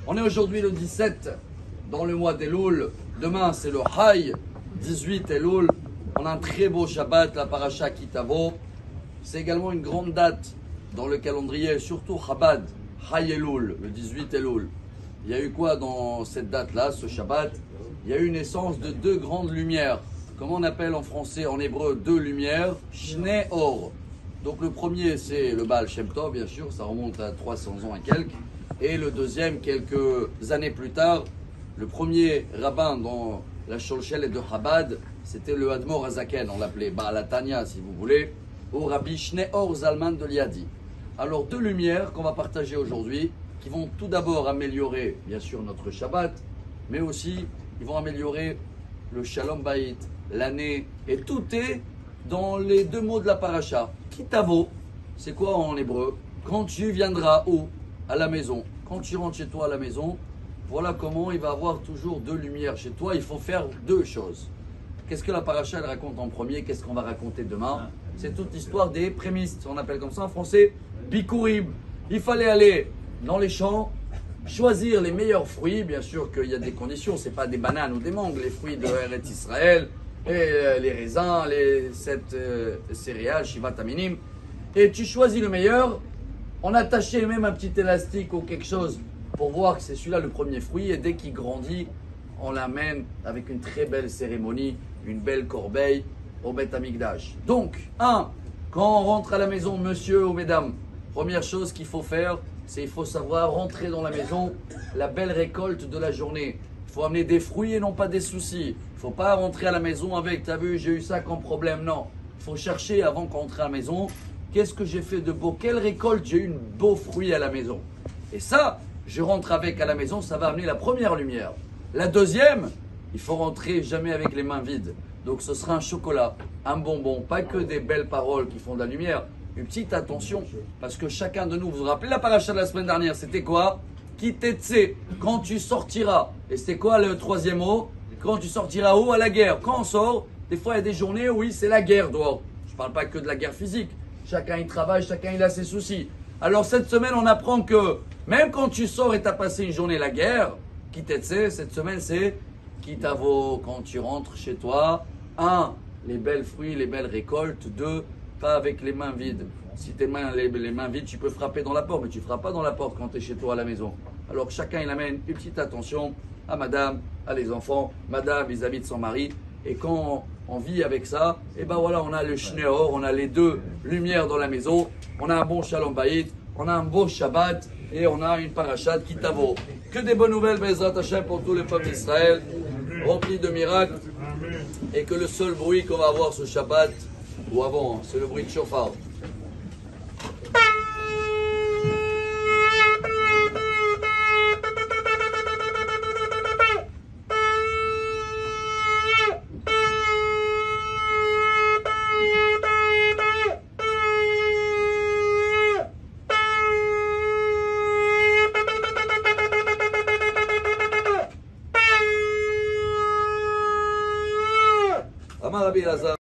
On est aujourd'hui le 17 dans le mois d'Elul. Demain c'est le Hay, 18 Elul. On a un très beau Shabbat, la Parasha Kitavo. C'est également une grande date dans le calendrier, surtout Chabad, Hay Elul, le 18 Elul. Il y a eu quoi dans cette date-là, ce Shabbat? Il y a eu naissance de deux grandes lumières. Comment on appelle en français, en hébreu, deux lumières? Shnei Or. Donc le premier c'est le Baal Shem Tov, bien sûr, ça remonte à 300 ans et quelques. Et le deuxième, quelques années plus tard, le premier rabbin dans la Sholchel de Chabad, c'était le Admor Hazaken, on l'appelait Baal HaTanya si vous voulez, au Rabbi Shnei Or Zalman de Liadi. Alors deux lumières qu'on va partager aujourd'hui, qui vont tout d'abord améliorer, bien sûr, notre Shabbat, mais aussi, ils vont améliorer le Shalom Bayit, l'année, et tout est dans les deux mots de la paracha. Kitavo, c'est quoi en hébreu? Quand tu viendras où? À la maison. Quand tu rentres chez toi à la maison, voilà comment il va avoir toujours deux lumières chez toi. Il faut faire deux choses. Qu'est-ce que la paracha elle raconte en premier? Qu'est-ce qu'on va raconter demain? C'est toute l'histoire des prémices. On appelle comme ça en français Bikurim. Il fallait aller dans les champs, choisir les meilleurs fruits. Bien sûr qu'il y a des conditions. Ce n'est pas des bananes ou des mangues. Les fruits de Eretz Israël, et les raisins, les 7 céréales, Shivat Aminim. Et tu choisis le meilleur. On attachait même un petit élastique ou quelque chose pour voir que c'est celui-là le premier fruit. Et dès qu'il grandit, on l'amène avec une très belle cérémonie, une belle corbeille au Beth Amikdash. Donc, quand on rentre à la maison, monsieur ou mesdames, première chose qu'il faut faire, c'est il faut savoir rentrer dans la maison, la belle récolte de la journée. Il faut amener des fruits et non pas des soucis. Il ne faut pas rentrer à la maison avec, t'as vu, j'ai eu ça comme problème. Non, il faut chercher avant qu'on rentre à la maison. Qu'est-ce que j'ai fait de beau? Quelle récolte? J'ai eu un beau fruit à la maison. Et ça, je rentre avec à la maison, ça va amener la première lumière. La deuxième, il faut rentrer jamais avec les mains vides. Donc ce sera un chocolat, un bonbon, pas que des belles paroles qui font de la lumière. Une petite attention, parce que chacun de nous, vous vous rappelez la paracha de la semaine dernière, c'était quoi? Kitetse, quand tu sortiras. Et c'était quoi le troisième mot? Quand tu sortiras où? À la guerre. Quand on sort, des fois il y a des journées où oui, c'est la guerre dehors. Je ne parle pas que de la guerre physique. Chacun il travaille, chacun il a ses soucis. Alors cette semaine, on apprend que même quand tu sors et tu as passé une journée la guerre, Kitetse, cette semaine c'est Kitavo, quand tu rentres chez toi. 1, les belles fruits, les belles récoltes. 2, pas avec les mains vides. Si tes mains, les mains vides, tu peux frapper dans la porte, mais tu ne frappes pas dans la porte quand tu es chez toi à la maison. Alors chacun il amène une petite attention à madame, à les enfants, madame vis-à-vis de son mari. Et quand on vit avec ça, et ben voilà, on a le Shnei Or, on a les deux lumières dans la maison, on a un bon Shalom Bayit, on a un beau Shabbat et on a une parashat Kitavo. Que des bonnes nouvelles, Bezrat Hashem, pour tout le peuple d'Israël, rempli de miracles, et que le seul bruit qu'on va avoir ce Shabbat, ou avant, c'est le bruit de chauffard. Amar Rabbi Elazar.